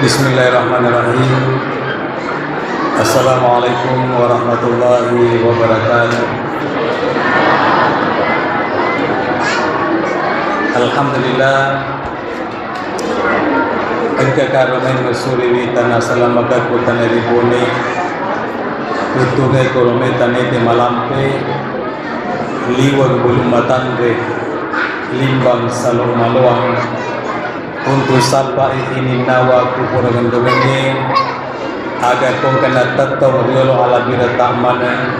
Bismillahirrahmanirrahim. Assalamualaikum warahmatullahi wabarakatuh. Alhamdulillah, engkau karunia mesuri tanah salamaka kota neribone, utungai korome tanete malampe, liwag bulung matanre, limbang salong maluang. Untuk sampai ini nawa kupuragan domenge agar kau kena tetap riolo ala bira tamana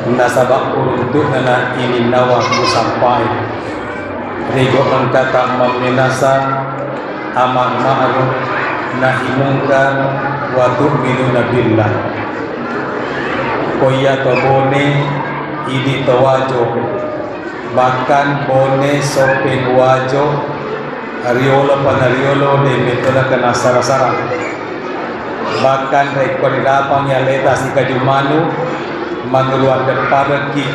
nasabak untuk nana ini nawa ku sampai rego angkata meminasa amar ma'ruf nahi mungkar wa tu'minuna billah koya to bone ini tawajo bahkan bone sopen wajo Riolo panariolo de metoda kena sara-sara bahkan rekodidapang ya leta si kajumanu manuluan depareki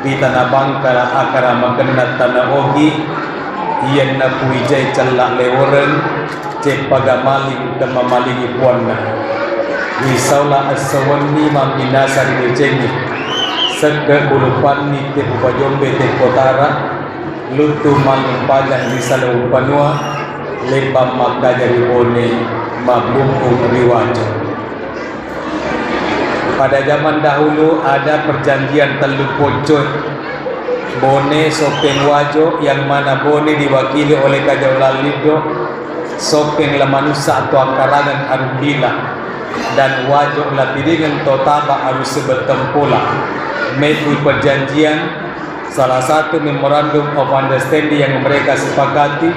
di tanah bangkala akara magenat tanah ogi iyan na puijay calak leworen cek pagamaling dan mamalingi puanna wisawla asawani maminasa rinejengi segera bulupan ni te upajombe te kotara lutu malumpajan di salau panua lembam maka dari bone mabungkung riwajo. Pada zaman dahulu ada perjanjian teluk pocot bone sopeng wajo yang mana bone diwakili oleh Kajaulah Lido sopeng lamanusa atau akarangan arubila dan wajo lapiringan totaba arus sebetempola melalui perjanjian. Salah satu memorandum of understanding yang mereka sepakati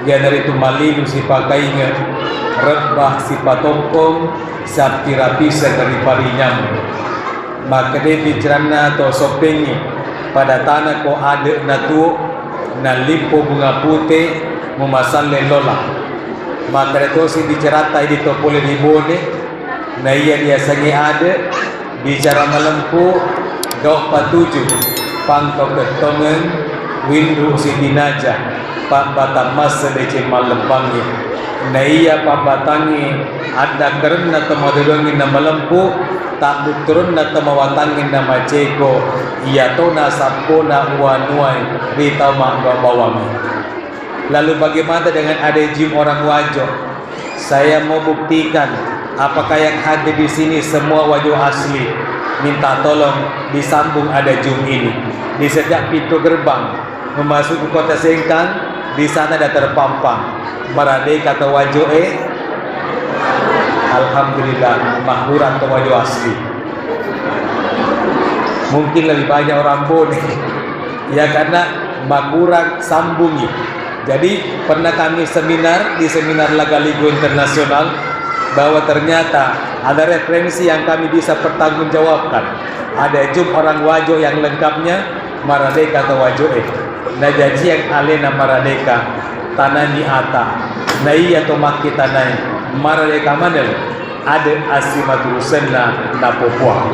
dia dari itu malilu sipakainya rebah sipatongkong sabti rapisa dari parinyam maka dia bicarana atau sopengi pada tanah ko ada natu na limpo bunga putih memasang lelola maka itu si bicarata ini to boleh dibone na iya dia sangi ada bicara melempu gau patuju pangkau ketongan windu si dinaja pak batam mas sedece malempangi na iya pak batangi ada kerana temadudongin nama lempu tak buturun na temawatangin nama ceko iya tona sapona uanuai rita mangga bawang. Lalu bagaimana dengan ada jim orang wajo? Saya mau buktikan apakah yang hadir di sini semua wajo asli. Minta tolong disambung ada jum ini di setiap pintu gerbang memasuki kota Sengkang. Di sana ada terpampang Merdeka atau wajo alhamdulillah mahburan atau wajo asli. Mungkin lebih banyak orang bone ya karena mahburan sambungi. Jadi pernah kami seminar di seminar Lagaligo Internasional bahwa ternyata ada referensi yang kami bisa pertanggungjawabkan. Ada jum orang wajo yang lengkapnya Merdeka atau wajo na jaji yang alena Merdeka tanah ni ata na iya to maki tanah Merdeka manel ada asimadurusen na Papua.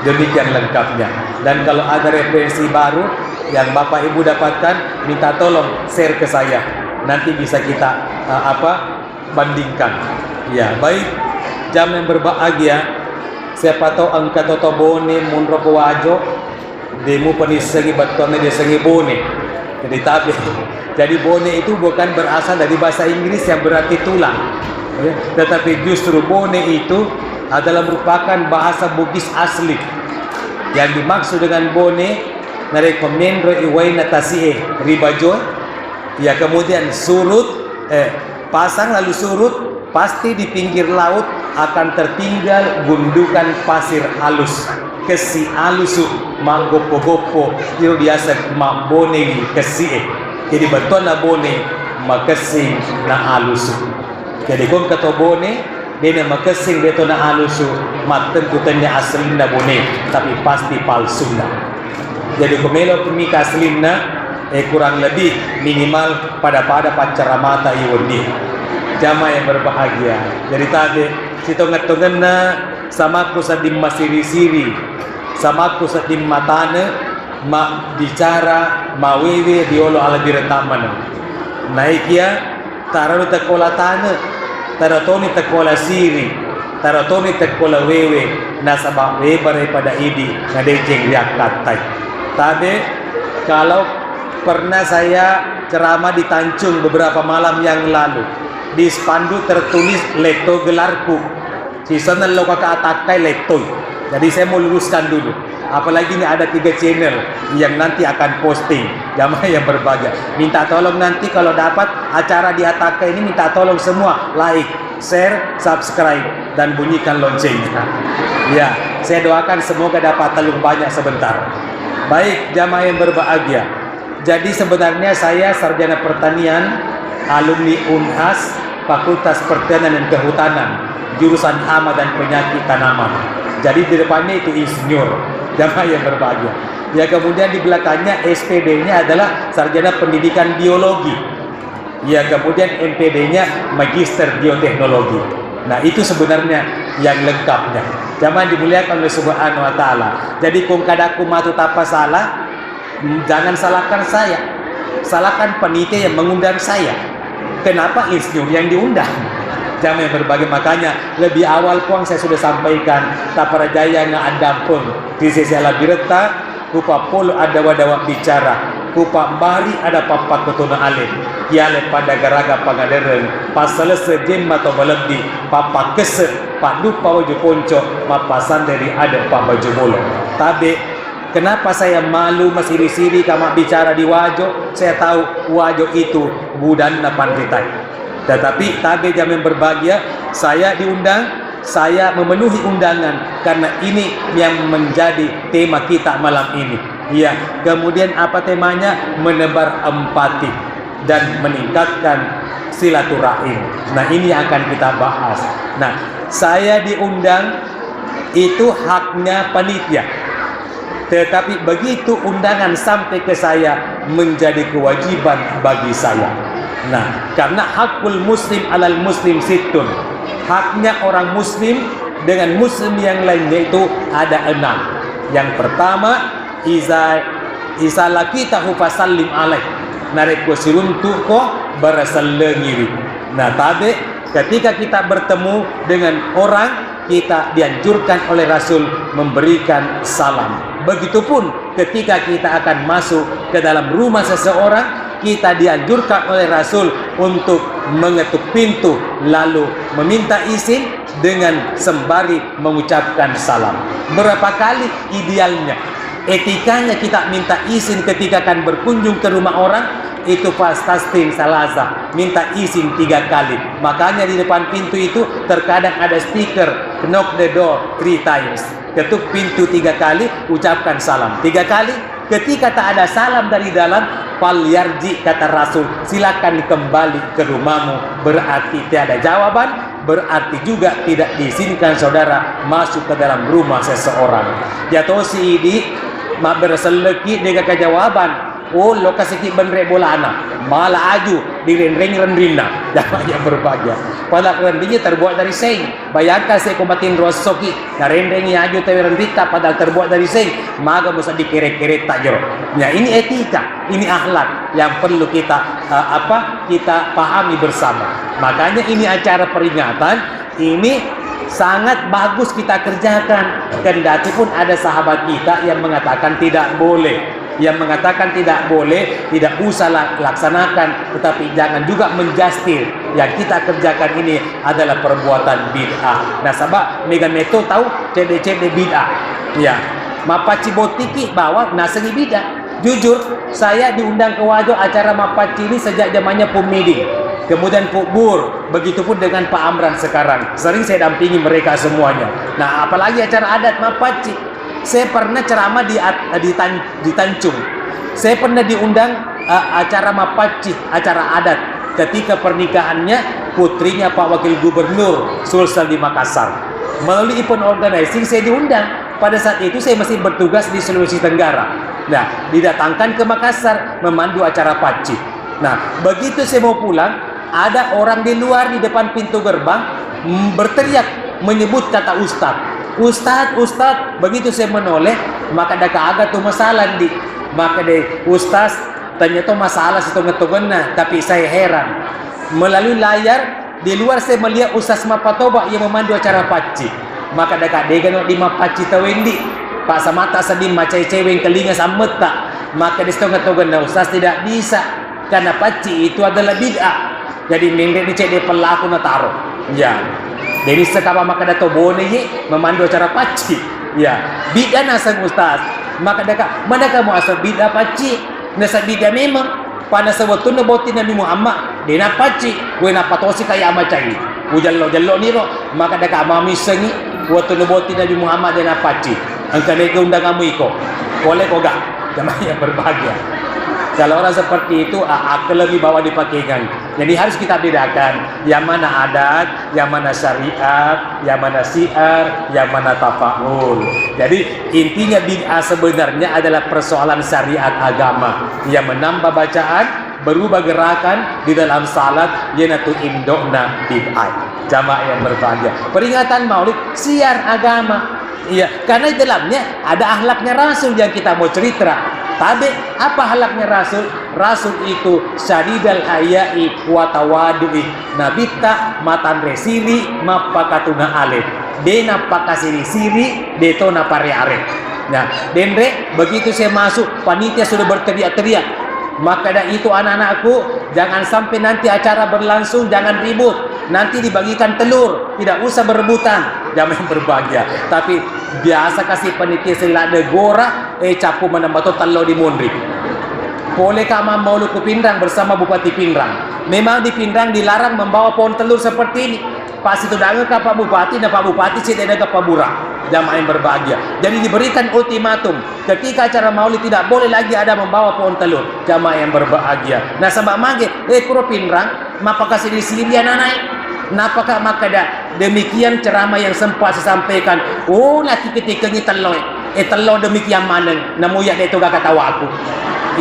Demikian lengkapnya. Dan kalau ada referensi baru yang Bapak Ibu dapatkan minta tolong share ke saya nanti bisa kita bandingkan. Ya, baik. Jam yang berbahagia. Siapa tahu angka toto bone munro ko wajo demu penisegi batone de sengi bone. Jadi bone itu bukan berasal dari bahasa Inggris yang berarti tulang. Tetapi justru bone itu adalah merupakan bahasa Bugis asli. Yang dimaksud dengan bone narekomendro iwai natasie ribajo ya kemudian surut pasang lalu surut pasti di pinggir laut akan tertinggal gundukan pasir halus kesi alusu manggopo-gopo itu biasa mabone kesi jadi beton na bone makesi na alusu jadi kung kato bone dia makesing beton na alusu maten kutannya asli na bone tapi pasti palsu na jadi kumelo pemika asli na kurang lebih minimal pada pancaramata iwandi jamaah yang berbahagia. Jadi tadi sitongan-tongan na sama ku sa masiri-siri, sama ku sa matane, ma bicara, mawiwi diolo ala diretaman. Naik ya, taruh te kolatane, taratoni tekola siri, taratoni tekola wewe, nasabak wewe daripada idi, ngadejeng riak katai. Tadi kalau pernah saya ceramah di Tanjung beberapa malam yang lalu, di spanduk tertulis leto gelarku, sisanya lo kakak atakai letoi. Jadi saya mau luruskan dulu. Apalagi ini ada 3 channel yang nanti akan posting. Jamaah yang berbahagia, minta tolong nanti kalau dapat acara di Atakai ini, minta tolong semua like, share, subscribe, dan bunyikan loncengnya. Ya, saya doakan semoga dapat telur banyak sebentar. Baik, jamaah yang berbahagia. Jadi sebenarnya saya sarjana pertanian, alumni Unhas, Fakultas Pertanian dan Kehutanan, jurusan hama dan penyakit tanaman. Jadi di depannya itu insinyur, jamaah yang berbahagia. Ya, kemudian di belakangnya SPD-nya adalah sarjana pendidikan biologi. Ya, kemudian MPD-nya magister bioteknologi. Nah, itu sebenarnya yang lengkapnya. Jamaah dimuliakan oleh Subhanahu wa taala. Jadi kung kadaku matu tapa salah, jangan salahkan saya. Salahkan panitia yang mengundang saya. Kenapa insinyur yang diundang? Jamaah yang berbagai, makanya lebih awal pun saya sudah sampaikan tapara jaya nga adampun di sisi labireta kupa polo ada wadawa bicara kupa bari ada papa kotona alim kiale pada garaga pangadereng pasal sejem atau melebih papa kese padu waju ponco mapasan dari ada pak baju bolo. Tapi kenapa saya malu masih siri kama bicara di wajo? Saya tahu wajo itu budan na pandritai. Tetapi tabe jam yang berbahagia, saya diundang, saya memenuhi undangan karena ini yang menjadi tema kita malam ini. Ya, kemudian apa temanya? Menebar empati dan meningkatkan silaturahim. Nah, ini akan kita bahas. Nah, saya diundang itu haknya panitia. Tetapi begitu undangan sampai ke saya menjadi kewajiban bagi saya. Nah, karena hakul muslim alal muslim situn, haknya orang muslim dengan muslim yang lainnya itu ada 6. Yang pertama, iza lakitahu fasallim alaih, narek wasiruntu ko barasallengiri. Nah, tadi ketika kita bertemu dengan orang, kita dianjurkan oleh Rasul memberikan salam. Begitupun ketika kita akan masuk ke dalam rumah seseorang, kita dianjurkan oleh Rasul untuk mengetuk pintu lalu meminta izin dengan sembari mengucapkan salam. Berapa kali idealnya, etikanya kita minta izin ketika akan berkunjung ke rumah orang? Itu fastastin salasa, minta izin 3 kali. Makanya di depan pintu itu terkadang ada stiker knock the door 3 times, ketuk pintu 3 kali, ucapkan salam 3 kali. Ketika tak ada salam dari dalam, fal yarji, kata Rasul, silakan kembali ke rumahmu. Berarti tiada jawaban, berarti juga tidak diizinkan saudara masuk ke dalam rumah seseorang. Jatuh si ini mak berseleki dengan kejawaban. Oh, lokasi ki benre bola anak malah aju di rendeng rendrina. Jangan yang berbahagia. Pada rendingnya terbuat dari seng. Bayangkan saya komatin rosoki. Nah rendengnya aju tapi rendita padahal terbuat dari seng. Maka bisa dikeret-keret tak jero. Ya, ini etika, ini akhlak yang perlu kita kita pahami bersama. Makanya ini acara peringatan ini sangat bagus kita kerjakan. Kendati pun ada sahabat kita yang mengatakan tidak boleh. Yang mengatakan tidak boleh, tidak usah laksanakan, tetapi jangan juga menjustir yang kita kerjakan ini adalah perbuatan bid'ah. Nah, sabak Mega Meto tahu cede-cede bid'ah. Ya, mapaci botiki bawa nasegi bid'ah. Jujur, saya diundang ke Wajo acara mapaci ini sejak zamannya Pumidi. Kemudian Pukbur, begitupun dengan Pak Amran sekarang. Sering saya dampingi mereka semuanya. Nah, apalagi acara adat mapaci. Saya pernah ceramah di Tanjung. Saya pernah diundang acara mapaci, acara adat ketika pernikahannya putrinya Pak Wakil Gubernur Sulsel di Makassar. Melalui event organizing saya diundang. Pada saat itu saya masih bertugas di Sulawesi Tenggara. Nah, didatangkan ke Makassar memandu acara paci. Nah, begitu saya mau pulang, ada orang di luar di depan pintu gerbang berteriak menyebut kata Ustadz. Ustadz, begitu saya menoleh, maka ada keagak tuh masalah di, maka deh Ustadz tanya tuh masalah situ ngetugena, tapi saya heran melalui layar di luar saya melihat Ustaz Mapatoba yang memandu acara paci. Maka dekat degan di mapaci tawendi Pak Samata sedih macai cewek kelinga samet tak. Maka di setengah-tengah nah Ustaz tidak bisa karena paci itu adalah bid'ah. Jadi nendek dicek dia pelaku na taruh. Ya. Jadi sekarang maka dato bone ye memandu acara paci. Ya. Bid'ah nasang Ustaz. Maka dekat mana kamu asal bid'ah paci? Nasa bid'ah memang. Pada sewaktu na boti Nabi Muhammad dia na paci. Gue na patosi kaya amacai. Ujallo ni ro. Maka dekat mami sengi waktu na boti Nabi Muhammad dia na paci. Angka mereka undang kamu iko. Boleh kok gak? Jamaah yang berbahagia. Kalau orang seperti itu, akal lebih bawa dipakaikan. Jadi harus kita bedakan yang mana adat, yang mana syariat, yang mana syiar, yang mana tafa'ul. Jadi intinya bid'ah sebenarnya adalah persoalan syariat agama yang menambah bacaan, berubah gerakan di dalam salat, yenatu indokna bid'ah. Jamaah yang berbahagia. Peringatan Maulid syiar agama. Iya, karena di dalamnya ada akhlaknya Rasul yang kita mau cerita. Tapi apa akhlaknya Rasul? Rasul itu syadidal hayai wa tawadu'i. Nabi tak matan resiri mapakatuna alif. Dena pakasiri siri detona pare arep. Nah, denre begitu saya masuk panitia sudah berteriak-teriak. Maka dari itu anak-anakku jangan sampai nanti acara berlangsung jangan ribut. Nanti dibagikan telur, tidak usah berebutan. Jangan berbahagia. Tapi biasa kasih panitia selada gora, capu menambah telur di Mondri. Boleh kama mau lu ke Pindrang bersama Bupati Pindrang. Memang di Pindrang dilarang membawa pohon telur seperti ini. Pas itu datang ke Pak Bupati, dan Pak Bupati tidak ada ke Pak Burang. Jamaah yang berbahagia. Jadi diberikan ultimatum. Ketika acara maulid tidak boleh lagi ada membawa pohon telur. Jamaah yang berbahagia. Nah sama mage, kuro Pindrang, mapa kasih di sini anak-anak. Napakah maka demikian ceramah yang sempat saya sampaikan. Oh laki ketika ini telur. Telur demikian mana? Namu ya itu gak ketawa aku.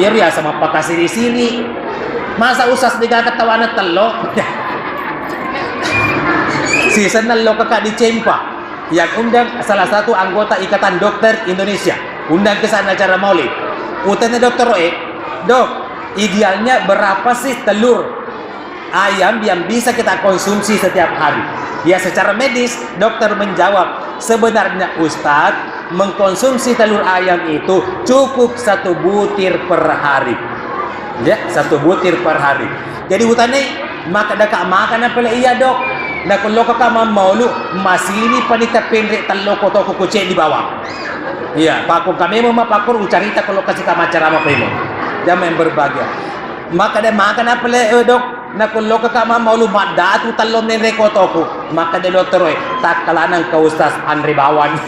Ya sama pak kasih di sini. Masa usas dia gak ketawa anak telur? Si senelo kakak di Cempa yang undang salah satu anggota Ikatan Dokter Indonesia. Undang ke sana acara maulid. Utanya dokter dok, idealnya berapa sih telur ayam yang bisa kita konsumsi setiap hari? Ya secara medis dokter menjawab, sebenarnya Ustadz mengkonsumsi telur ayam itu cukup 1 butir per hari. Ya 1 butir per hari. Jadi utane maka dah makan apa iya dok? Nah kalau kakak mau lu masih ini panita pendek telur kotor kucing di bawah. Iya pakun kami mau pakun ucarita kalau kasih kamar ceramah pemo. Jangan yang berbahagia. Maka dia makan apa dok? Nah kalau kakak mau lu madatu telur nene kotoku. Maka dia dokter tak kalanan ke Ustaz Andri Bawan.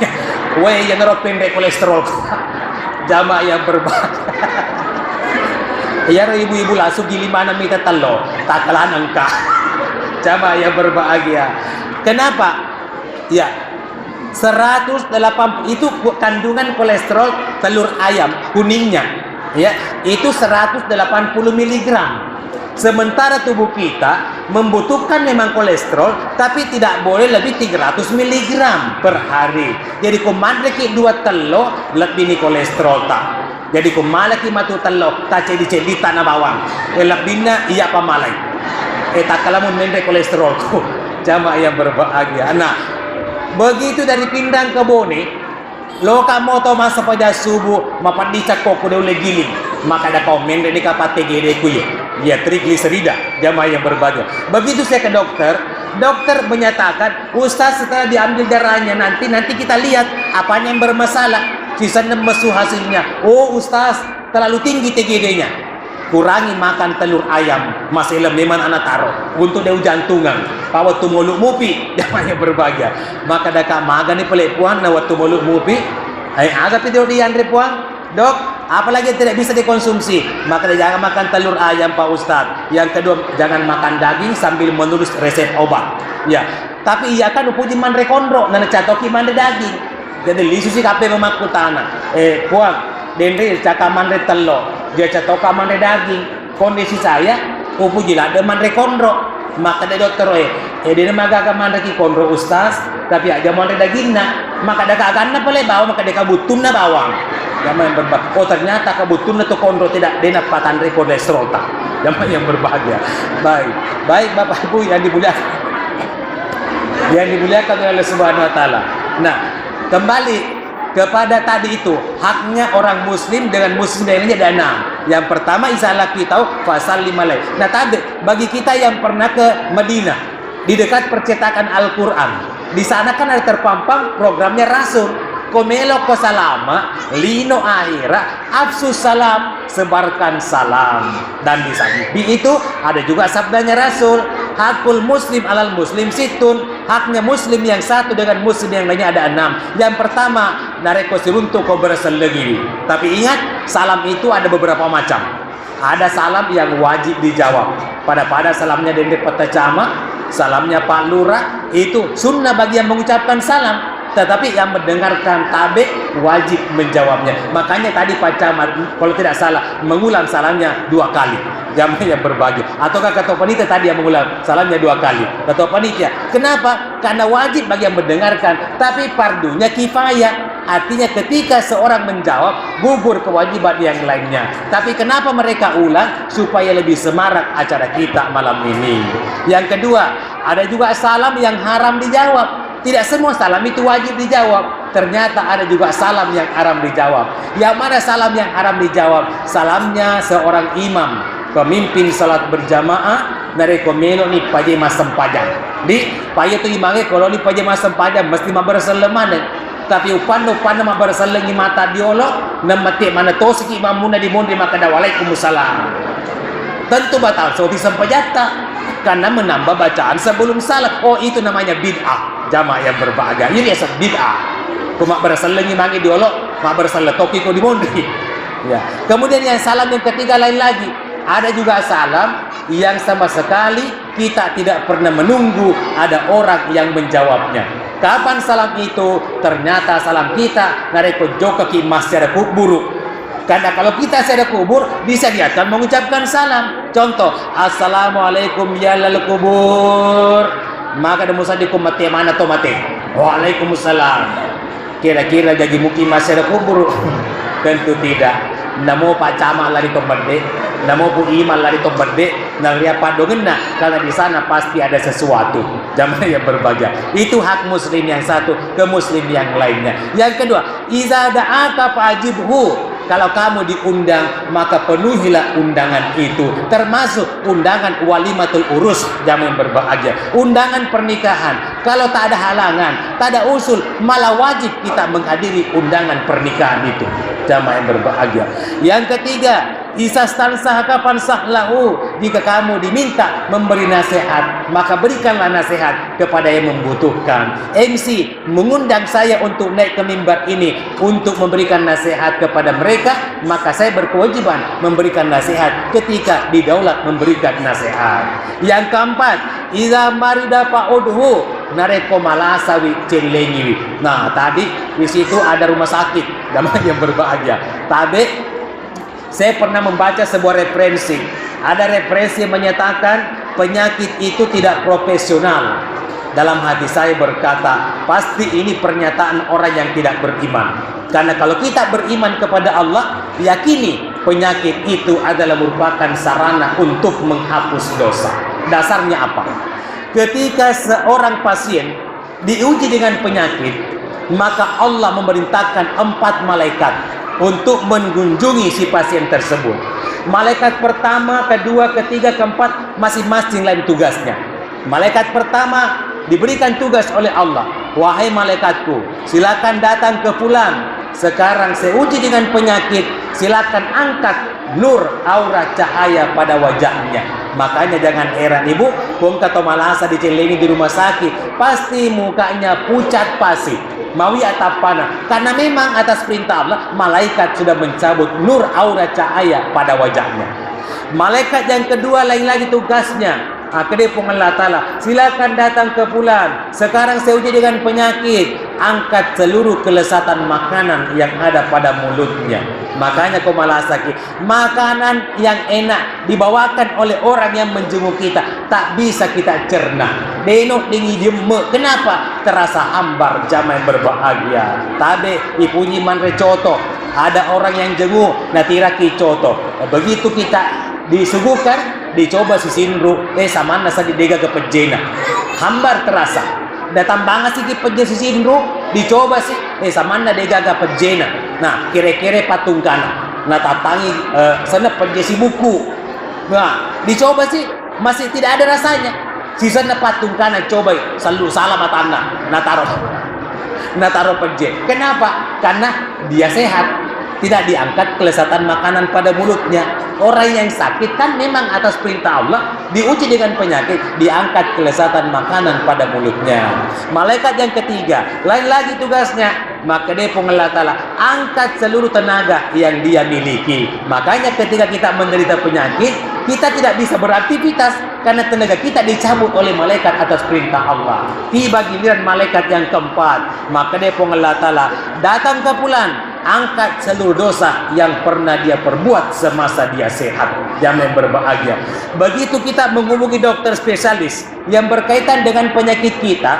Weh yang ngerok pendek kolesterol. Jamaah yang berbahagia. Ya ibu-ibu langsung gili mana minta telur. Tak kalanan kah. Jamaah yang berbahagia. Kenapa? Ya 180 itu kandungan kolesterol telur ayam kuningnya. Ya, itu 180 mg. Sementara tubuh kita membutuhkan memang kolesterol tapi tidak boleh lebih 300 mg per hari. Jadi kumandreki 2 telur lebih ni kolesterol tak. Jadi kumalaki matu telur tak cedi tanah bawang. Lebihnya iya pamalai. Tak kalamun mendek kolesterolku. Jamaah yang berbahagia. Nah, begitu dari Pindang ke Bone, loka moto masa pada subuh mapadicak koko dia oleh giling. Maka ada kau mendek ni kapat TGD ku ya. Ya trigliserida. Jamaah yang berbahagia. Begitu saya ke dokter, dokter menyatakan, Ustaz setelah diambil darahnya nanti kita lihat apanya yang bermasalah. Sisanya mesu hasilnya. Oh Ustaz, terlalu tinggi TGD-nya. Kurangi makan telur ayam, masih memang anak taruh untuk dia jantungan. Pak waktu muluk mupi, namanya berbahagia. Maka dah maga ni pelik puan, na waktu muluk mupi, agak video di Andre puan, dok, apalagi tidak bisa dikonsumsi. Maka dia jangan makan telur ayam Pak Ustadz. Yang kedua, jangan makan daging sambil menulis resep obat. Ya, tapi iya kan upuji mandre kondro, nana catoki mandre daging. Jadi lisu si kape memakku tanah. Puan, denri cakap mandre telur. Dia catoka mandre daging. Kondisi saya upu jila ada mandre kondro. Maka dia dokter dia magaga mandre ki kondro Ustaz, tapi aja mandre dagingna. Maka dia kagana pale bawa, maka dia kabutun na bawang. Jangan berbahaya. Oh ternyata kabutun na to kondro tidak dena patandre kolesterol tak. Jangan yang berbahagia. Baik Bapak Ibu yang dimuliakan yang dimuliakan oleh Allah Subhanahu wa taala. Nah, kembali kepada tadi itu, haknya orang muslim dengan muslim lainnya ada 6. Yang pertama, isalah kita tahu fasallim alaih. Nah, tadi bagi kita yang pernah ke Madinah, di dekat percetakan Al-Qur'an, di sana kan ada terpampang programnya Rasul. Komelo ko salama, lino akhira, afsus salam, sebarkan salam. Dan di samping itu ada juga sabdanya Rasul, hakul muslim alal muslim situn, haknya muslim yang satu dengan muslim yang lainnya ada 6. Yang pertama, nareko siruntu ko berselegi. Tapi ingat, salam itu ada beberapa macam. Ada salam yang wajib dijawab. Pada salamnya Dendek Peta Camat, salamnya Pak Lurah, itu sunnah bagi yang mengucapkan salam. Tetapi yang mendengarkan tabe wajib menjawabnya. Makanya tadi Pak Camat, kalau tidak salah, mengulang salamnya 2 kali. Jamaah yang berbagi. Ataukah ketua panitia tadi yang mengulang salamnya 2 kali. Ketua panitia. Kenapa? Karena wajib bagi yang mendengarkan. Tapi fardunya kifayah. Artinya ketika seorang menjawab, gugur kewajiban yang lainnya. Tapi kenapa mereka ulang? Supaya lebih semarak acara kita malam ini. Yang kedua, ada juga salam yang haram dijawab. Tidak semua salam itu wajib dijawab. Ternyata ada juga salam yang haram dijawab. Yang mana salam yang haram dijawab? Salamnya seorang imam, pemimpin salat berjamaah, nareko melo ni paje masem pajang. Di paje tu imangnya kalau ni paje masem pajang mesti maberselemanan. Tapi upano maberselengi mata diolok, namati mana tosiki imamuna di mundi maka da waalaikumsalam. Tentu batal so disempajata karena menambah bacaan sebelum salat. Oh, itu namanya bid'ah. Jamaah yang berbahagia, ini asa bid'ah. Kuma berselengi mangi diolok, ma berselang toki ko di mondri. Ya. Kemudian yang salam yang ketiga lain lagi. Ada juga salam yang sama sekali kita tidak pernah menunggu ada orang yang menjawabnya. Kapan salam itu? Ternyata salam kita nareko joka ki masih ada kubur. Karena kalau kita ada kubur, bisa diakan mengucapkan salam. Contoh, assalamualaikum ya lal kubur. Maka ada musadikum mati mana to mati. Waalaikumsalam. Kira-kira jadi mungkin masih ada kubur? Tentu tidak. Namo Pak Camat lari to berde, namo Bu Iman lari to berde, nangria padongenna karena di sana pasti ada sesuatu. Jamaah yang berbahagia. Itu hak muslim yang satu ke muslim yang lainnya. Yang kedua, iza da'aka fa'ajibhu. Kalau kamu diundang, maka penuhilah undangan itu. Termasuk undangan walimatul urus, jamaah yang berbahagia. Undangan pernikahan. Kalau tak ada halangan, tak ada usul, malah wajib kita menghadiri undangan pernikahan itu. Jamaah yang berbahagia. Yang ketiga, isastansah kapan sahlahu. Jika kamu diminta memberi nasihat, maka berikanlah nasihat kepada yang membutuhkan. MC mengundang saya untuk naik ke mimbar ini untuk memberikan nasihat kepada mereka, maka saya berkewajiban memberikan nasihat ketika didaulat memberikan nasihat. Yang keempat, iza marida fa'udhu nareko malasawi celengiwi. Nah, tadi di situ ada rumah sakit. Jamaah yang berbahagia. Tadi saya pernah membaca sebuah referensi. Ada referensi yang menyatakan penyakit itu tidak profesional. Dalam hati saya berkata, pasti ini pernyataan orang yang tidak beriman. Karena kalau kita beriman kepada Allah, yakini penyakit itu adalah merupakan sarana untuk menghapus dosa. Dasarnya apa? Ketika seorang pasien diuji dengan penyakit, maka Allah memerintahkan 4 malaikat untuk mengunjungi si pasien tersebut. Malaikat pertama, kedua, ketiga, keempat masing-masing lain tugasnya. Malaikat pertama diberikan tugas oleh Allah, wahai malaikatku, silakan datang ke fulan. Sekarang saya uji dengan penyakit, silakan angkat nur aura cahaya pada wajahnya. Makanya jangan heran ibu, kong kata malasa dicelengi di rumah sakit, pasti mukanya pucat pasi. Mawi atap panah, karena memang atas perintah Allah malaikat sudah mencabut nur aura cahaya pada wajahnya. Malaikat yang kedua lain lagi tugasnya, kedepung Allah Ta'ala, silakan datang ke fulan. Sekarang saya uji dengan penyakit, angkat seluruh kelezatan makanan yang ada pada mulutnya. Makanya kau malah sakit, makanan yang enak dibawakan oleh orang yang menjenguk kita, tak bisa kita cerna. Denok dingi jemme, kenapa? Terasa hambar. Jamaah yang berbahagia. Tabe ipunyi manre coto, ada orang yang jenguk, natira ki coto. Begitu kita disuguhkan, dicoba si sinru, sama nasa didega ke pejena, hambar terasa. datang banget sih di penjesi sindro, dicoba sih, samana dia gaga penjena. Nah, kira-kira patung kana, nah tatangi sana penjesi buku. Nah, dicoba sih, masih tidak ada rasanya. Sisa na patung kana coba, selalu salah matanda, nah taruh penje. Kenapa? Karena dia sehat, tidak diangkat kelezatan makanan pada mulutnya. Orang yang sakit kan memang atas perintah Allah diuji dengan penyakit, diangkat kelezatan makanan pada mulutnya. Malaikat yang ketiga, lain lagi tugasnya, maka dia Allah Ta'ala angkat seluruh tenaga yang dia miliki. Makanya ketika kita menderita penyakit, kita tidak bisa beraktivitas karena tenaga kita dicabut oleh malaikat atas perintah Allah. Tiba giliran malaikat yang keempat, maka dia Allah Ta'ala datang ke bulan, angkat seluruh dosa yang pernah dia perbuat semasa dia sehat. Jangan berbahagia. Begitu kita menghubungi dokter spesialis yang berkaitan dengan penyakit kita,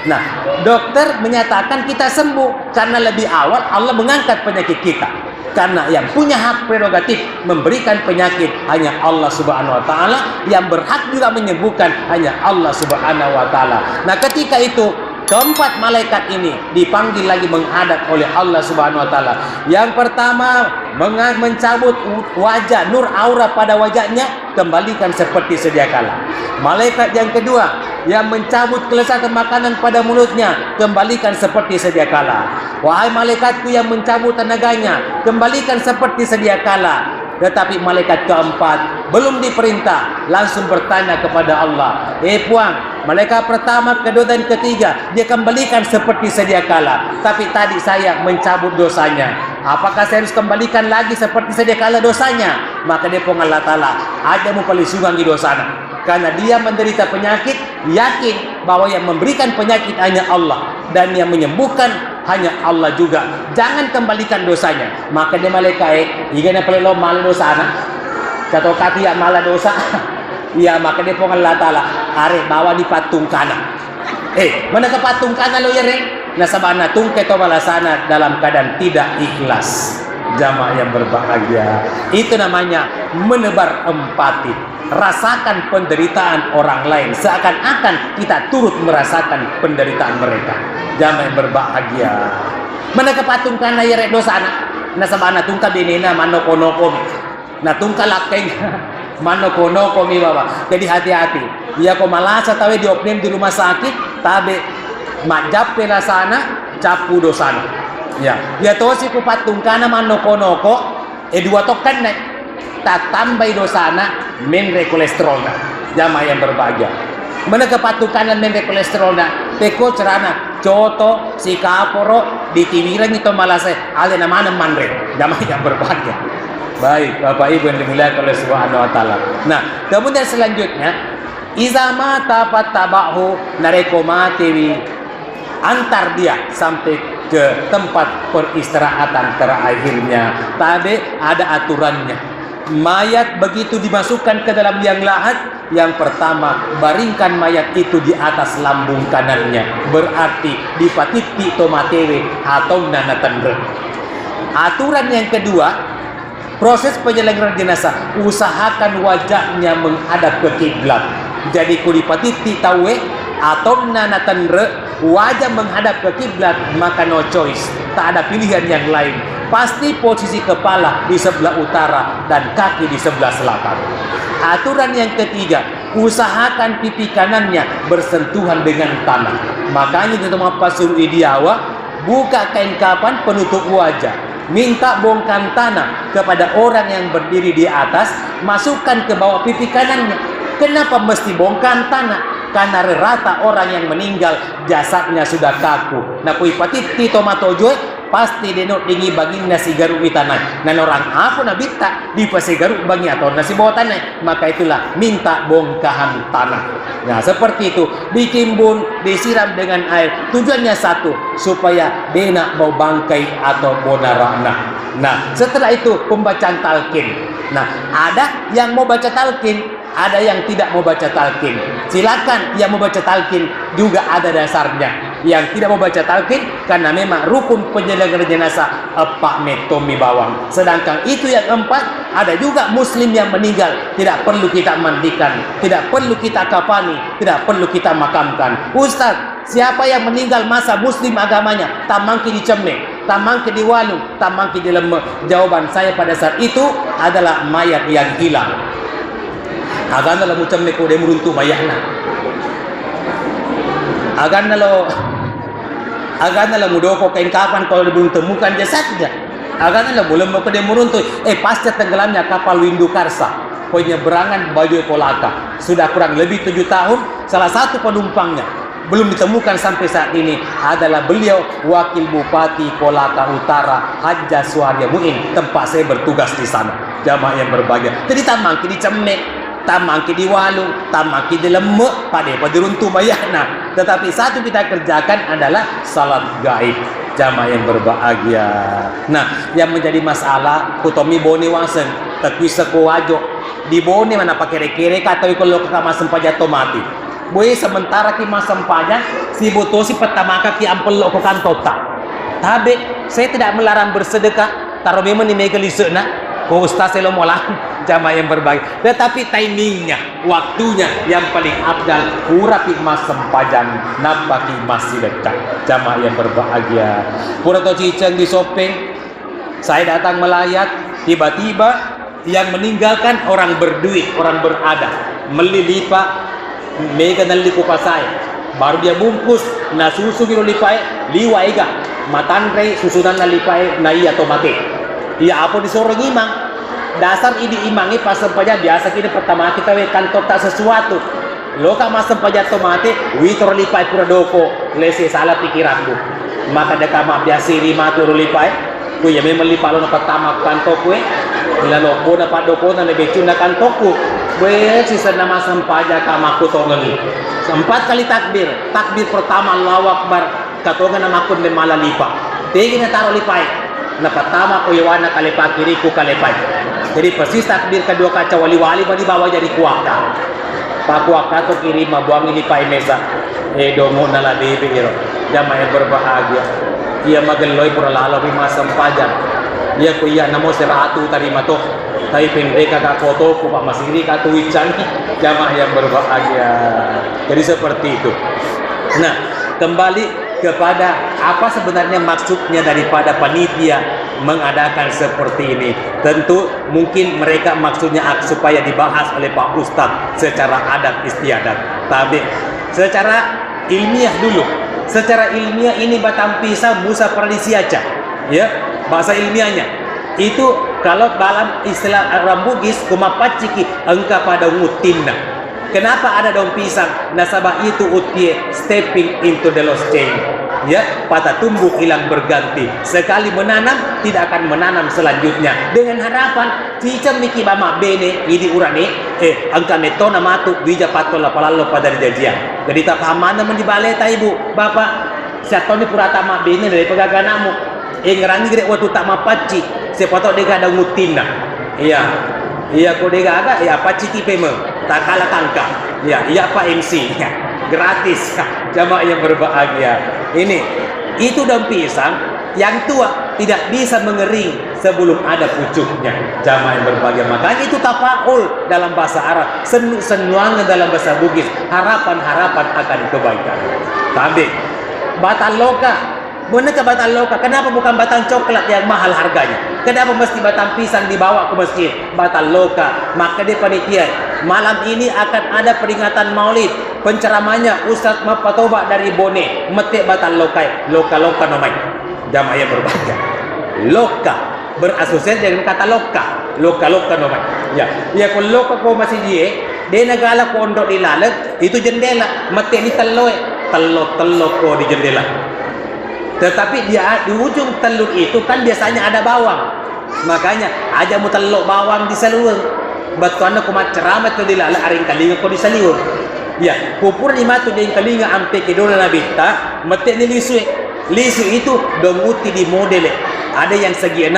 nah dokter menyatakan kita sembuh karena lebih awal Allah mengangkat penyakit kita. Karena yang punya hak prerogatif memberikan penyakit hanya Allah Subhanahu wa Ta'ala, yang berhak juga menyembuhkan hanya Allah Subhanahu wa Ta'ala. Nah ketika itu keempat malaikat ini dipanggil lagi menghadap oleh Allah Subhanahu wa Ta'ala. Yang pertama mencabut wajah, nur aura pada wajahnya, kembalikan seperti sedia kala. Malaikat yang kedua yang mencabut kelezatan makanan pada mulutnya, kembalikan seperti sedia kala. Wahai malaikatku yang mencabut tenaganya, kembalikan seperti sedia kala. Tetapi malaikat keempat belum diperintah, langsung bertanya kepada Allah, puang, malaikat pertama, kedua dan ketiga dia kembalikan seperti sedia kala, tapi tadi saya mencabut dosanya, apakah saya harus kembalikan lagi seperti sedia kala dosanya? Maka dia pun Allah Ta'ala ada mau paling sungangi dosana, karena dia menderita penyakit, yakin bahwa yang memberikan penyakit hanya Allah dan yang menyembuhkan hanya Allah juga. Jangan kembalikan dosanya. Maka dia malaikat, igana pelelo malah dosa anak, atau kati ya malah dosa. Ya maka dia pun Allah Ta'ala are bawa di patung kana. Mana ke patung kana lo ya re? Nasabana tungke to balasana dalam keadaan tidak ikhlas. Jamaah yang berbahagia, itu namanya menebar empati. Rasakan penderitaan orang lain seakan-akan kita turut merasakan penderitaan mereka. Jamaah yang berbahagia, mana ke patung kana ya re dosa anak, nasabana tungka benena manoko-noko, nah tungka lakeng manoko-noko mi bawa. Jadi hati-hati, ya ko malasa tawe diopnem di rumah sakit, tabe majap pela sana capu dosana. Ya tosi ku patung kana manoko-noko, dua tokan nek tak tambah dosana menre kolesterolna. Jamaah yang berbahagia, mana ke patung kanan menre kolesterolna, teko cerana coto si kaporo di tiwiran itu malase ale namana manre. Jamaah yang berbahagia. Baik Bapak Ibu yang dimuliakan oleh Subhanahu wa Ta'ala. Nah kemudian selanjutnya, izama tabahu narekomatewi, antar dia sampai ke tempat peristirahatan terakhirnya. Tadi ada aturannya. Mayat begitu dimasukkan ke dalam liang lahat, yang pertama baringkan mayat itu di atas lambung kanannya, berarti di patiti tomatewe atau nanatendre. Aturan yang kedua, proses penyelenggaraan jenazah, usahakan wajahnya menghadap ke kiblat. Jadi kulipatiti tawe atau nanatendre, wajah menghadap ke kiblat, maka no choice, tak ada pilihan yang lain. Pasti posisi kepala di sebelah utara dan kaki di sebelah selatan. Aturan yang ketiga, usahakan pipi kanannya bersentuhan dengan tanah. Makanya kita mau pasur idiawa, buka kain kapan penutup wajah, minta bongkar tanah kepada orang yang berdiri di atas, masukkan ke bawah pipi kanannya. Kenapa mesti bongkar tanah? Karena rata orang yang meninggal jasadnya sudah kaku. Nah kui patiti tomato joy pasti denok dingi bagi nasi garuk di tanah. Nah orang apa nabita di pasi garuk bagi atau nasi bawah tanah. Maka itulah minta bongkahan tanah. Nah seperti itu, ditimbun, disiram dengan air. Tujuannya satu, supaya dena bau bangkai atau bonarana. Nah setelah itu pembacaan talqin. Nah ada yang mau baca talqin, ada yang tidak mau baca talqin. Silakan yang mau baca talqin, juga ada dasarnya. Yang tidak mau baca talqin karena memang rukun penyelenggaraan jenazah epak metomi bawang. Sedangkan itu yang keempat, ada juga muslim yang meninggal tidak perlu kita mandikan, tidak perlu kita kafani, tidak perlu kita makamkan. Ustaz, siapa yang meninggal masa muslim agamanya, tamangki di Cemme, tamangki di Walung, tamangki di Lemme. Jawaban saya pada saat itu adalah mayat yang hilang. Agana lo Cemme ko de muruntu mayahna. Agana lo mudoko kain kapan kalau belum temukan jasadnya. Agana lo belum mau ke de muruntu. Pasca tenggelamnya kapal Windu Karsa, penyeberangan Bajoy Kolaka, sudah kurang lebih 7 tahun. Salah satu penumpangnya belum ditemukan sampai saat ini adalah beliau Wakil Bupati Kolaka Utara Haja Suharya Muin, tempat saya bertugas di sana. Jamaah yang berbahagia. Jadi tamangki di Cemme, tamangki di Walung, tamangki di Lemme, pada runtu mayahna. Tetapi satu kita kerjakan adalah salat gaib. Jamaah yang berbahagia. Nah, yang menjadi masalah kutomi boni wangsen takwisa ko wajo di boni mana pakai kere kata kalau kama sempaja tomati. Boy sementara ki masam pajak si botosi pertama ki ampel lo kan tota. Tabe saya tidak melarang bersedekah, taruh memang ni mega lisena ko ustaz lo mola jamaah yang berbahagia. Tetapi timingnya, waktunya yang paling abdal pura ki masam pajang napaki masih dekat. Jamaah yang berbahagia. Pura to ciceng di Sopeng, saya datang melayat, tiba-tiba yang meninggalkan orang berduit, orang berada, melilipa mega naliku pasai, baru dia bungkus na susu kilo lipai liwa ega matandre susunan nalipai na iya tomate iya apa disuruh ngimang dasar ini imangi pas sampaja biasa kita pertama kita kantor tak sesuatu lo ka mas sampaja tomate witor lipai pura doko lese salah pikiranku maka deka ma biasa lima turu lipai ku ya memang lipa lo na pertama kantor kue lalu ko na padoko na lebih na kantorku. Sisa nama sempaja kamaku tongeli 4 kali takbir. Takbir pertama Allahu Akbar katongan nama kun de malalipa tegi na taro lipai na pertama ko yawana kalepa kiriku kalepai. Jadi persis takbir kedua kaca wali-wali badi bawa jadi kuaka pakuaka to kiri mabuangi lipai mesa dongo nala bebe iro jamaah yang berbahagia. Ia mageloy pura lalo bima sempaja ia ko iya namo seratu tarima to tapi pendek kakak foto ku pak masiri katu canggih. Jamaah yang berbahagia. Jadi seperti itu. Nah, kembali kepada apa sebenarnya maksudnya daripada panitia mengadakan seperti ini. Tentu mungkin mereka maksudnya supaya dibahas oleh Pak Ustadz secara adat istiadat. Tapi secara ilmiah dulu. Secara ilmiah ini batang pisang Musa Pradisiaca. Ya, bahasa ilmiahnya. Itu kalau dalam istilah orang Bugis kumapaciki engka pada ngutinna. Kenapa ada daun pisang? Nasabah itu utie stepping into the lost chain. Ya, patah tumbuh hilang berganti. Sekali menanam tidak akan menanam selanjutnya. Dengan harapan cicam miki bama bene ini urane angka metona matu bija patola palalo pada jajian. Jadi tak pahamana men dibaleta ibu, bapak. Satoni purata ma bene dari pegaganamu. Ngerangi gede waktu tak mapaci sepatut dia ada ngutina. Iya kau dia agak ya paci tipe me tak kalah tangka. Iya Pak MC ya, gratis jamaah yang berbahagia. Itu daun pisang yang tua tidak bisa mengering sebelum ada pucuknya. Jamaah yang berbahagia. Makanya itu tafaul dalam bahasa Arab, senuangan dalam bahasa Bugis, harapan-harapan akan kebaikan. Tapi batal loka. Benar ke batang loka? Kenapa bukan batang coklat yang mahal harganya? Kenapa mesti batang pisang dibawa ke masjid? Batang loka. Maka dia panitia. Malam ini akan ada peringatan Maulid. Penceramanya Ustaz Mapatoba dari Bone. Metik batang lokai. Loka-loka nomai. Jamaah yang berbahagia. Loka berasosiasi dengan kata loka. Loka-loka nomai. Ya kalau loka kau masih dia negara pondok di lalat itu jendela. Metik ni telur. Telur kau di jendela. Tetapi dia di ujung telur itu kan biasanya ada bawang. Makanya aja mu telur bawang di seluruh. Batuanna kumat ceramah tu dilala aring kalinga ko di saliur. Ya, kupur ni matu di kalinga ampe ke dona nabi ta mete ni lisu. Lisu itu donguti di model. Ada yang segi 6,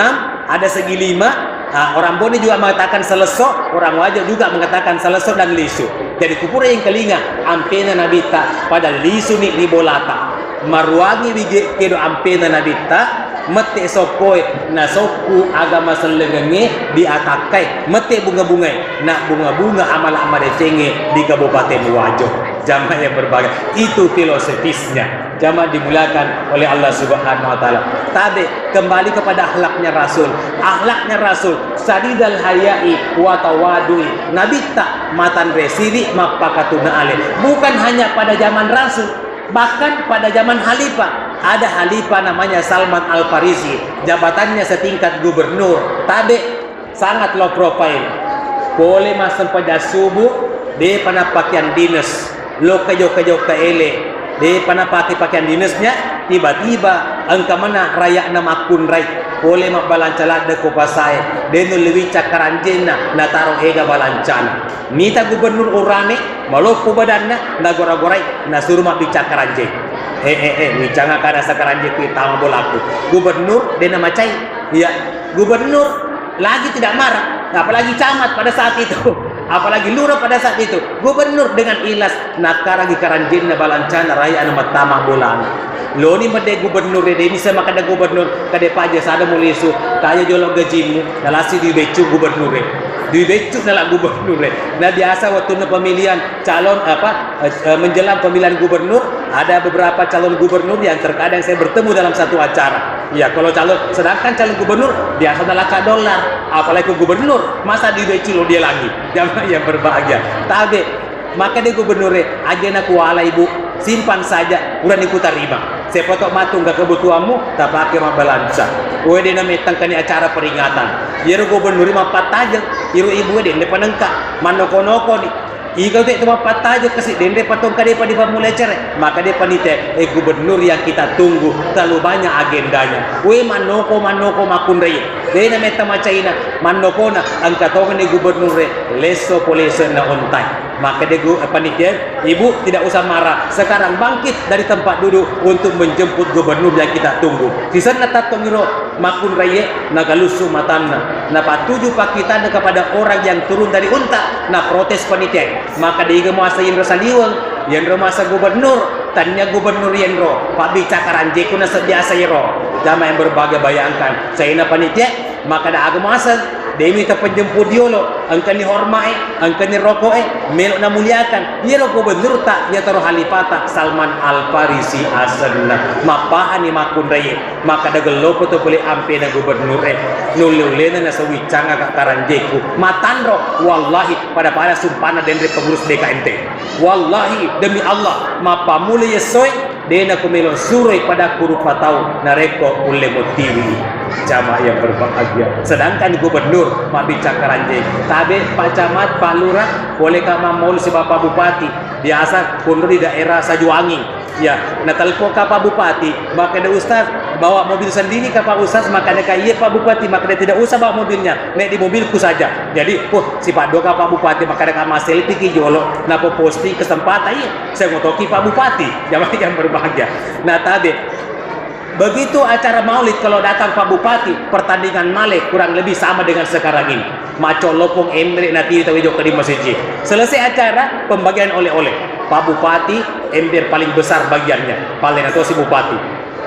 ada segi 5. Orang Bone juga mengatakan selesok, orang Wajo juga mengatakan selesok dan lisu. Jadi kupur yang kalinga ampe na nabi ta pada lisu ni ribolata. Maruangi wige kedo ampena nabita mete sopoi na soku agama selengenge diatakai mete bunga-bunga nak bunga-bunga amal-amal decenge di Kabupaten Wajo. Jamaah yang berbahagia, itu filosofisnya. Jamaah dimuliakan oleh Allah Subhanahu wa taala. Tapi kembali kepada akhlaknya Rasul. Akhlaknya Rasul sadidal hayai wa tawadui. Nabi tak matan resili mapakatuna ale. Bukan hanya pada zaman Rasul, bahkan pada zaman Khalifah. Ada Khalifah namanya Salman Al-Farisi, jabatannya setingkat gubernur. Tapi sangat low profile. Boleh masuk pada subuh, dia pernah pakaian dinas. Lo kejo-kejo ke ele, dia pernah pakai pakaian dinasnya. Tiba-tiba engkau mana raya nama akun rai, boleh mak balancala de kopasai, denu lewi cakaranjena na taro ega balancana. Nita gubernur urane, maloko badanna na gora-gorai na suruh mak bicakaranje. Wicanga kada sakaranje ku tang bolaku. Gubernur dia nama cai, ya gubernur lagi tidak marah, apalagi camat pada saat itu. Apalagi lurah pada saat itu, gubernur dengan ilas nakara gikaranjin na balancana raya anu matama bolan. Lo ni mede gubernur de ini sama kada gubernur kada paja sada mulisu kaya jolok gajimu nalasi di becu gubernur di becu nala gubernur. Nah biasa waktu pemilihan calon menjelang pemilihan gubernur ada beberapa calon gubernur yang terkadang saya bertemu dalam satu acara. Ya kalau sedangkan calon gubernur biasa adalah $1, apalagi gubernur masa di becu lo dia lagi. Jamaah yang berbahagia. Tapi maka dia gubernurnya ajena kuala ibu simpan saja udah niku terima. Saya foto matung gak kebutuhanmu tak pakai mah balansa. Gue dia nametang kani acara peringatan. Yero gubernur mah pataja, yero ibu dia panengka manoko-noko nih. Ika tu cuma patah aja kasih dende patong kade pada pamulai acara. Maka dia panitia gubernur yang kita tunggu terlalu banyak agendanya. We manoko makun raya. Dia na meta macaina manoko na ang katongan ni gubernur leso polisi na ontai. Maka dia panitia ibu tidak usah marah. Sekarang bangkit dari tempat duduk untuk menjemput gubernur yang kita tunggu. Di sana tatong iro makun raya nagalusu matanna. Na patuju pakita kepada orang yang turun dari unta na protes panitia. Maka dia masa Yendro Saliwang, Yendro masa gubernur, tanya gubernur Yendro, Pak Bicakaranjek kuna biasa Yero. Jamaah yang berbagai bayangkan, saya na panitia, maka ada agama asal, dia minta penjemput diolo, angkan dihormai, angkan dirokoe, melok na muliakan. Yero gubernur tak, ya taruh halifata Salman Al-Farisi asanna, mapahan ni makun raya, maka ada gelopo tu boleh ampe na gubernur nululena na sawicanga ka karanjeku, matanro, wallahi pada sumpana dendre pengurus DKMT. Wallahi demi Allah, mapa mulai yesoy, dena kumelon surai pada kuru patau nareko ule motivi. Jamaah yang berbahagia. Sedangkan gubernur mak Bicakaranjek, tabe Pak Camat, Pak Lurah, boleh kama maul si Bapak Bupati, biasa kundur di daerah Sajuangin. Ya, nah telepon ke Pak Bupati, maka ada Ustaz bawa mobil sendiri ke Pak Ustaz, maka ada iya Pak Bupati, maka dia tidak usah bawa mobilnya, naik di mobilku saja. Jadi, si Pak Doka Pak Bupati, maka ada kama selfie ki jolo, napa posting kesempatan, iya, saya ngotoki Pak Bupati, jamaah yang berbahagia. Nah tadi, begitu acara maulid kalau datang Pak Bupati, pertandingan Malek kurang lebih sama dengan sekarang ini. Maco lopong emre nanti tahu ke di masjid. Selesai acara pembagian oleh-oleh. Pak Bupati ember paling besar bagiannya, paling atau si Bupati.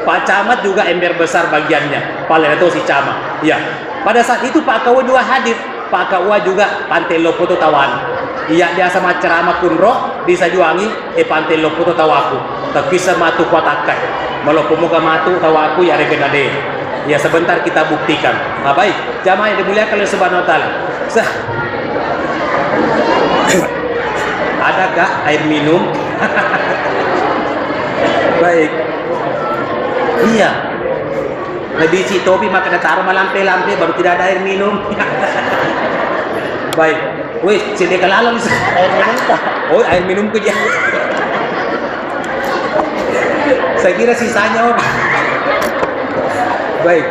Pak Camat juga ember besar bagiannya, paling atau si Camat. Ya, pada saat itu Pak Kawa juga hadir. Pak Kawa juga pantai Lopoto Tawan. Iya dia sama ceramah kunro di Sajuangi, pantai Lopoto Tawaku. Terkisah matu kotakai. Malau pemuka matu tawaku ya regenade. Ya sebentar kita buktikan. Nah, baik, jamaah yang dimuliakan oleh Subhanahu wa taala. Adakah air minum? Baik. Iya. Lebih si topi maka ada taruh lampe-lampe baru tidak ada air minum. Baik. Wih, sini kalau bisa air minum tak? Oh, air minum ke dia. Saya kira sisanya orang. Baik.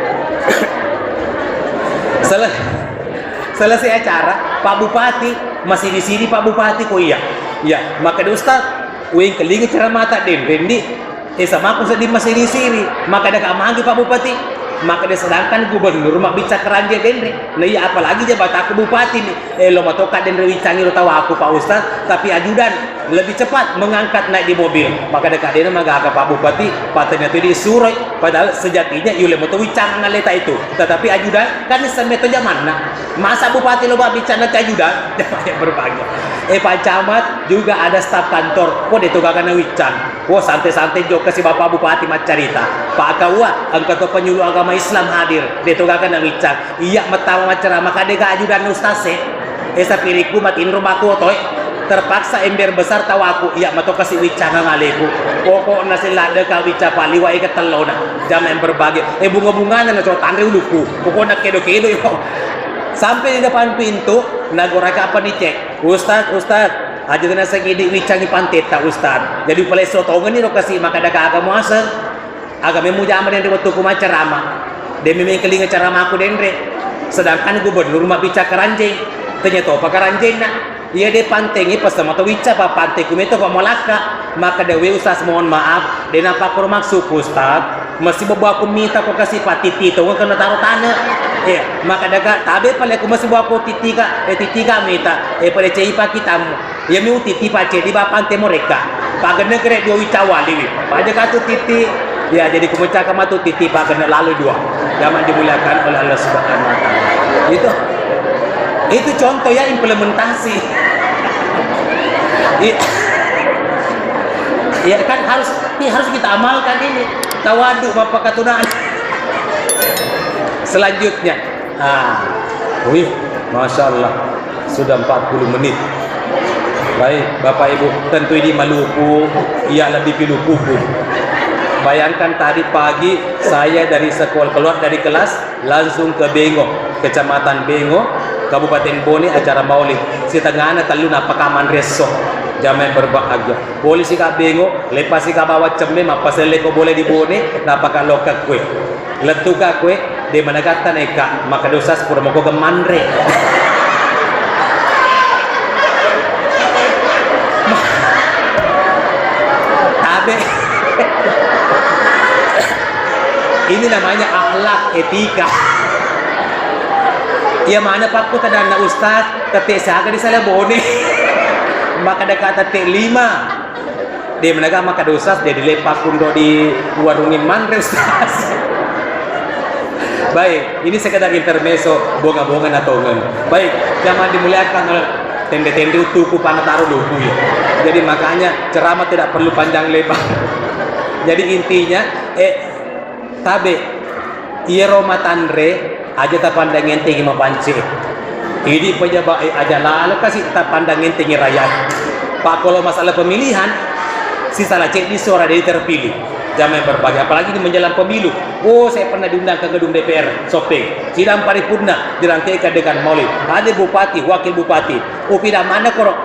Selesai acara, Pak Bupati masih di sini Pak Bupati kok iya. Ya, maka ada Ustaz, wing kelingi ceramah tak den rendi. Sama aku sedih masih di sini. Maka ada kamanggi Pak Bupati. Maka dia sedangkan gubernur mak Bicakaranjek dendre. Nah iya apalagi jabat aku bupati nih. Lo matoka dendre wicangi lo tahu aku Pak Ustaz, tapi ajudan lebih cepat mengangkat naik di mobil. Maka dekat dia maka Pak Bupati patenya tu disuruh, padahal sejatinya yule moto wicang ngaleta itu. Tetapi ajudan kan semeto zaman nak. Masa Bupati lo bicara ke ajudan, jangan berbahagia. Pak Camat juga ada staf kantor. Kok ditugakan wicang. Wah santai-santai jok kasih Bapak Bupati cerita. Pak Kawa angkat penyuluh agama Islam hadir. Ditugakan wicang. Iya metawa ceramah maka deka ajudan ustaz esa piriku matin rumahku toy terpaksa ember besar tawaku iya mato kasih wicang ngaleku pokok nasi lada ka wica paliwa ikat telona jam yang berbagai bunga-bunganya na coba tandre uluku pokok nak kedo-kedo yo sampai di depan pintu nagoraka apa dicek ustaz aja kena segini wicang di pantet tak ustaz jadi pale sotongan ni lo kasih maka daka agama asal agama mujamar yang diwaktu ku ceramah demi mengkelinga ceramah aku dendre sedangkan gubernur mah bicara keranjing ternyata apa keranjing nak ia de pantengi pas sama tu bicara apa pantai kumeto pak molaka maka dewe ustaz mohon maaf dan apa aku maksud ustaz masih bawa aku minta kau kasih patiti tu kena taruh tanah ya maka daga tabe pale aku masih bawa aku titi ka minta pada cai pak kita ya mau titi pace di bapak pantai mereka pak kena kere dua wicawali pada katu titi ya jadi kumecah kama tu titi pak kena lalu dua zaman dimuliakan oleh Allah Subhanahu wa taala itu contoh ya implementasi ya kan harus kita amalkan ini tawadu bapak katunaan selanjutnya Masya Allah sudah 40 menit baik Bapak Ibu tentu ini Maluku ia lebih Pilukuku bayangkan tadi pagi saya dari sekolah keluar dari kelas langsung ke Bengo Kecamatan Bengo Kabupaten Bone acara maulid si tengahnya telu na pakaman reso jamai berbahagia boleh si ka Bengo lepas si ka bawa cemem apa seleko boleh di Bone napaka loka kue letuka kue de managata neka maka dosa sepura moko gemandre tabe ini namanya akhlak etika ya mana pak ku tadana ustaz ketik sahaga di salah Bone maka dekat tetek 5 dia menaga maka dosas dia dilepak kundo di warungin mandre ustaz baik ini sekedar intermezzo bonga-bonga natongan baik jangan dimuliakan oleh tende-tende utuku panataru luku ya jadi makanya ceramah tidak perlu panjang lebar jadi intinya tabe iya Roma tandre aja tak pandangin tinggi mapanci ini pejabat aja lalu kasih tak pandangin tinggi rakyat pak kalau masalah pemilihan si salah cek di suara dari terpilih jamai berbagai apalagi di menjelang pemilu saya pernah diundang ke gedung DPR Sopeng sidang paripurna dirangkaikan dengan maulid ada bupati wakil bupati tidak mana korok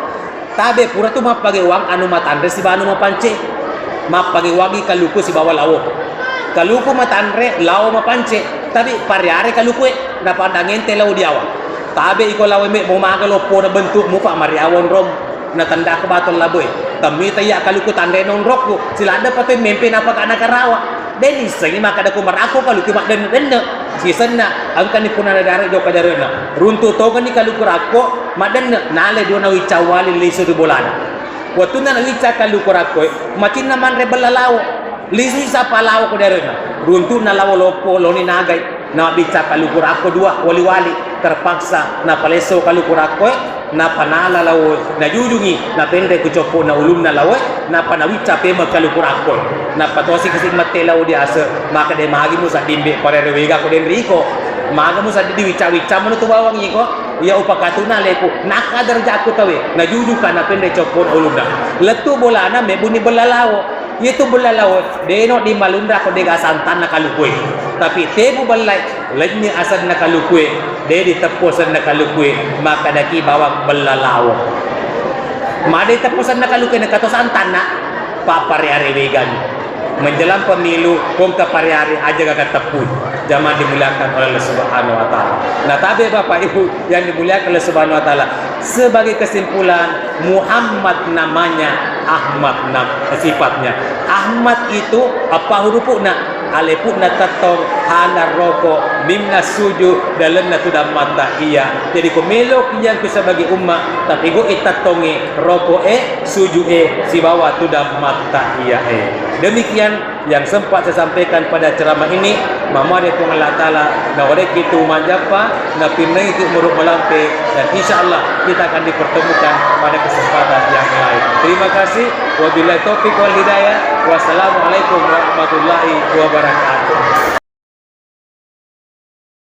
tabe pura tu map pakai uang anu matandre si anu mapanci map pakai wangi kaluku si bawa lawo kaluku matandre lawo mapanci tapi pariare kaluku na pandangin telau diawa tabe iko lawe me mo magalo po na bentuk mo pa mariawon rom na tanda ka batol laboy kami taya kaluku tande non rokku sila ada patoy mempe na pagana karawa deni sagi makada ko marako kaluku mak den si senna ang kani puna na dare jo kadarena runtu to kani kaluku rako maden nale do na wicawali liso di bolana waktu na wica kaluku rako macin naman rebelalawo liso sa palawo ko darena runtu na lawo lopo loni nagay na bica kalukur ako dua wali-wali terpaksa na paleso kalukur ako na panala lawo na jujungi na pendre kucopo na ulum na lawo na panawica pema kalukur ako na patosi kasi mate lawo di asa maka de magi mo sa dimbe pare rewega ko den riko maga mo sa di wica-wica mo to bawang iko ya upakatuna leko nakadar jako tawe na juju ka na pendre copo na ulum na letu bolana me buni belalawo itu belalawo deno di malunda ko dega santan na kalukue tapi tebu balai lagi asad na kalukue de di teposan na kalukue maka daki bawang belalawo made teposan na kalukue na kato santan na papare-are vegan menjelang pemilu kong kapare-are aja gak tepun zaman dimuliakan oleh Allah Subhanahu wa taala nah tabe Bapak Ibu yang dimuliakan oleh Subhanahu wa taala sebagai kesimpulan Muhammad namanya Ahmad sifatnya Ahmad itu apa hurufnya aleput na tatong hanar rokok mimna suju dalam na tudam mata iya. Jadi kumelok yang ku sebagai umat tapi go itatongi rokok suju si bawa tudam mata iya Demikian yang sempat saya sampaikan pada ceramah ini. Mama dia Tuhan Allah Ta'ala na orek itu manjapa na pinai itu muruk melampe, dan insyaallah kita akan dipertemukan pada kesempatan yang lain. Terima kasih. Wabillahi taufiq wal hidayah. Wassalamualaikum warahmatullahi wabarakatuh.